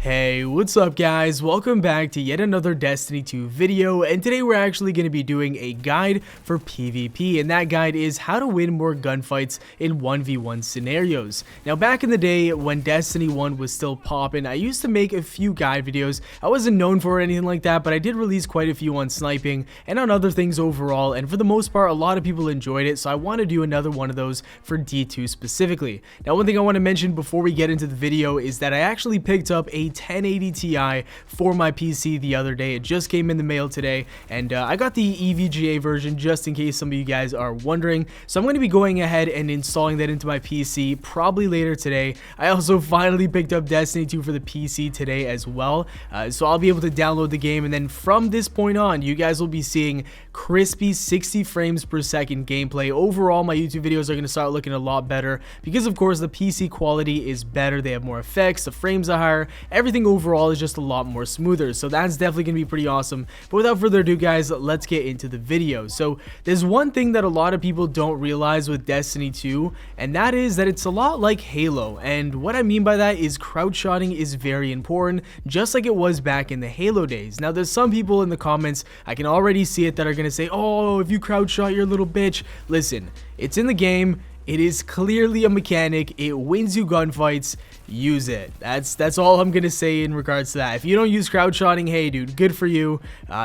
Hey, what's up guys? Welcome back to yet another Destiny 2 video, and today we're actually going to be doing a guide for PvP, and that guide is how to win more gunfights in 1v1 scenarios. Now back in the day when Destiny 1 was still poppin', I used to make a few guide videos. I wasn't known for anything like that, but I did release quite a few on sniping and on other things overall, and for the most part a lot of people enjoyed it, so I want to do another one of those for D2 specifically. Now one thing I want to mention before we get into the video is that I actually picked up a 1080 Ti for my PC the other day. It just came in the mail today, and I got the EVGA version just in case some of you guys are wondering. So I'm going to be going ahead and installing that into my PC probably later today. I also finally picked up Destiny 2 for the PC today as well, so I'll be able to download the game, and then from this point on you guys will be seeing crispy 60 frames per second gameplay. Overall my YouTube videos are going to start looking a lot better because of course the PC quality is better, they have more effects, the frames are higher, everything overall is just a lot more smoother, so that's definitely going to be pretty awesome. But without further ado guys, let's get into the video. So there's one thing that a lot of people don't realize with Destiny 2, and that is that it's a lot like Halo, and what I mean by that is crouch shotting is very important, just like it was back in the Halo days. Now there's some people in the comments, I can already see it, that are going to say, oh, if you crouch shot you're a little bitch. Listen, it's in the game. It is clearly a mechanic. It wins you gunfights. Use it. That's all I'm gonna say in regards to that. If you don't use crouch shotting, hey dude, good for you.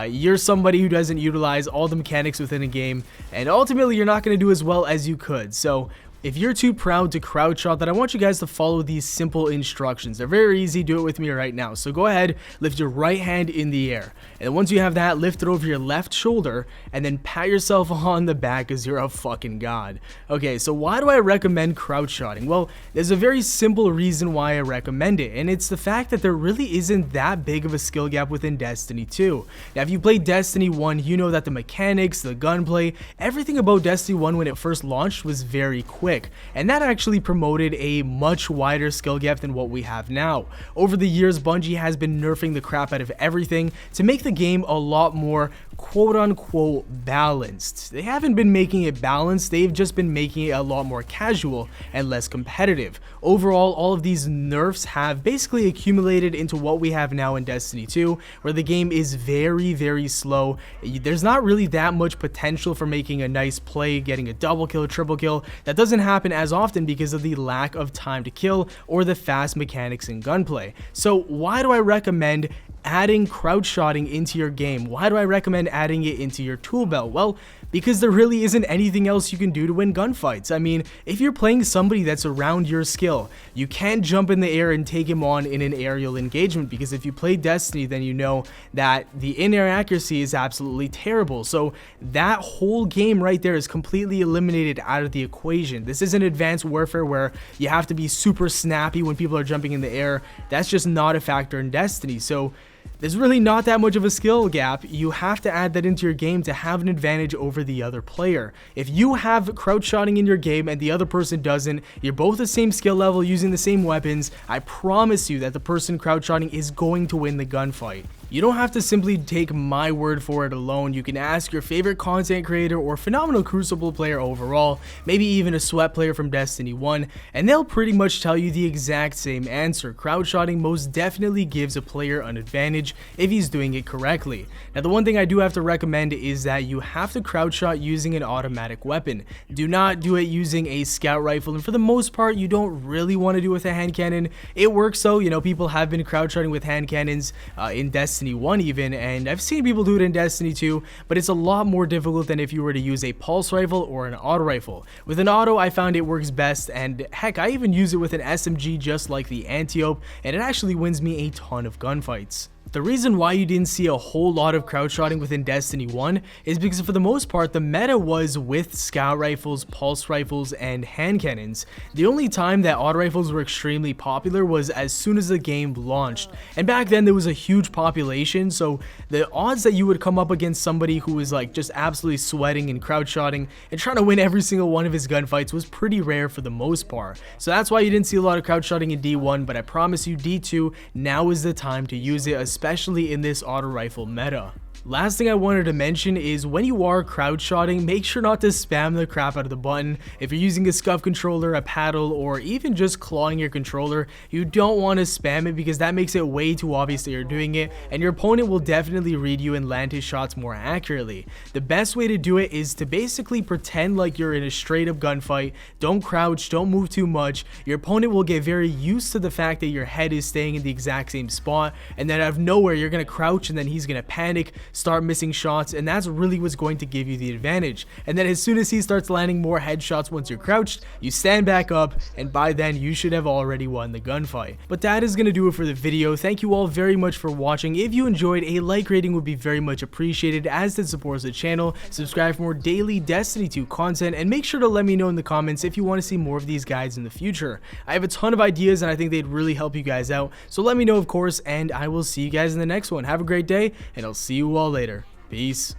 You're somebody who doesn't utilize all the mechanics within a game, and ultimately you're not gonna do as well as you could. So if you're too proud to crouch shot, then I want you guys to follow these simple instructions. They're very easy. Do it with me right now. So go ahead, lift your right hand in the air, and once you have that, lift it over your left shoulder and then pat yourself on the back as you're a fucking god. Okay, so why do I recommend crouch shotting? Well, there's a very simple reason why I recommend it, and it's the fact that there really isn't that big of a skill gap within Destiny 2. Now if you played Destiny 1, you know that the mechanics, the gunplay, everything about Destiny 1 when it first launched was very quick, and that actually promoted a much wider skill gap than what we have now. Over the years, Bungie has been nerfing the crap out of everything to make the game a lot more quote-unquote balanced. They haven't been making it balanced, they've just been making it a lot more casual and less competitive. Overall, all of these nerfs have basically accumulated into what we have now in Destiny 2, where the game is very slow. There's not really that much potential for making a nice play, getting a double kill, triple kill. That doesn't happen as often because of the lack of time to kill or the fast mechanics in gunplay. So why do I recommend adding crouch shotting into your game? Why do I recommend adding it into your tool belt? Well, because there really isn't anything else you can do to win gunfights. I mean, if you're playing somebody that's around your skill, you can't jump in the air and take him on in an aerial engagement, because if you play Destiny, then you know that the in-air accuracy is absolutely terrible. So that whole game right there is completely eliminated out of the equation. This isn't advanced warfare where you have to be super snappy when people are jumping in the air. That's just not a factor in Destiny. So there's really not that much of a skill gap. You have to add that into your game to have an advantage over the other player. If you have crouch shotting in your game and the other person doesn't, you're both the same skill level using the same weapons, I promise you that the person crouch shotting is going to win the gunfight. You don't have to simply take my word for it alone. You can ask your favorite content creator or phenomenal Crucible player overall, maybe even a sweat player from Destiny 1, and they'll pretty much tell you the exact same answer. Crouch shotting most definitely gives a player an advantage if he's doing it correctly. Now the one thing I do have to recommend is that you have to crouch shot using an automatic weapon. Do not do it using a scout rifle, and for the most part you don't really want to do it with a hand cannon. It works though, you know, people have been crouch shotting with hand cannons in Destiny 1 even, and I've seen people do it in Destiny 2, but it's a lot more difficult than if you were to use a pulse rifle or an auto rifle. With an auto, I found it works best, and heck, I even use it with an SMG just like the Antiope, and it actually wins me a ton of gunfights. The reason why you didn't see a whole lot of crouch shotting within Destiny 1 is because for the most part the meta was with scout rifles, pulse rifles, and hand cannons. The only time that auto rifles were extremely popular was as soon as the game launched, and back then there was a huge population, so the odds that you would come up against somebody who was like just absolutely sweating and crouch shotting and trying to win every single one of his gunfights was pretty rare for the most part. So that's why you didn't see a lot of crouch shotting in D1, but I promise you D2, now is the time to use it, especially in this auto rifle meta. Last thing I wanted to mention is when you are crouch shotting, make sure not to spam the crap out of the button. If you're using a Scuf controller, a paddle, or even just clawing your controller, you don't want to spam it because that makes it way too obvious that you're doing it, and your opponent will definitely read you and land his shots more accurately. The best way to do it is to basically pretend like you're in a straight up gunfight. Don't crouch, don't move too much. Your opponent will get very used to the fact that your head is staying in the exact same spot, and then out of nowhere you're going to crouch and then he's going to panic, start missing shots, and that's really what's going to give you the advantage. And then as soon as he starts landing more headshots once you're crouched, you stand back up, and by then you should have already won the gunfight. But that is going to do it for the video. Thank you all very much for watching. If you enjoyed, a like rating would be very much appreciated, as it supports the channel. Subscribe for more daily Destiny 2 content, and make sure to let me know in the comments if you want to see more of these guides in the future. I have a ton of ideas and I think they'd really help you guys out, so let me know of course, and I will see you guys in the next one. Have a great day, and I'll see you all later. Peace.